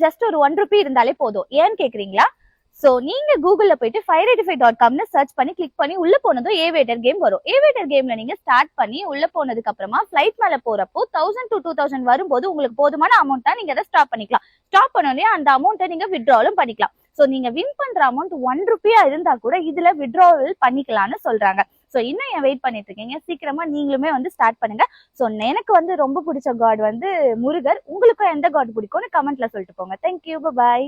Just ஒரு 1 Ruby இருந்தாலே போதும். ஏன்னு கேக்குறீங்களா? சோ நீங்க கூகுள்ல போயிட்டு 585.comனு சர்ச் பண்ணி கிளிக் பண்ணி உள்ள போனதும் ஏவேட்டர் கேம் வரும். ஏவேட்டர் கேம்ல நீங்க ஸ்டார்ட் பண்ணி உள்ள போனதுக்கு அப்புறமா ஃபிளைட் மேல போறப்போ 1000 to 2000 வரும்போது உங்களுக்கு போதுமான அமௌண்ட்டா நீங்க அதை ஸ்டாப் பண்ணிக்கலாம். ஸ்டாப் பண்ணோடனே அந்த அமௌண்ட்டை நீங்க வித்ட்ராவலும் பண்ணிக்கலாம். சோ நீங்க வின் பண்ற அமௌண்ட் 1 ரூபியா இருந்தா கூட இதுல வித்ட்ராவல் பண்ணிக்கலாம்னு சொல்றாங்க. சோ இன்னும் ஏன் வெயிட் பண்ணிட்டு இருக்கீங்க? சீக்கிரமா நீங்களுமே வந்து ஸ்டார்ட் பண்ணுங்க. சோ எனக்கு வந்து ரொம்ப பிடிச்ச காட் வந்து முருகர். உங்களுக்கும் எந்த காட் பிடிக்கும்னு கமெண்ட்ல சொல்லிட்டு போங்க. தேங்க்யூ, பாய்.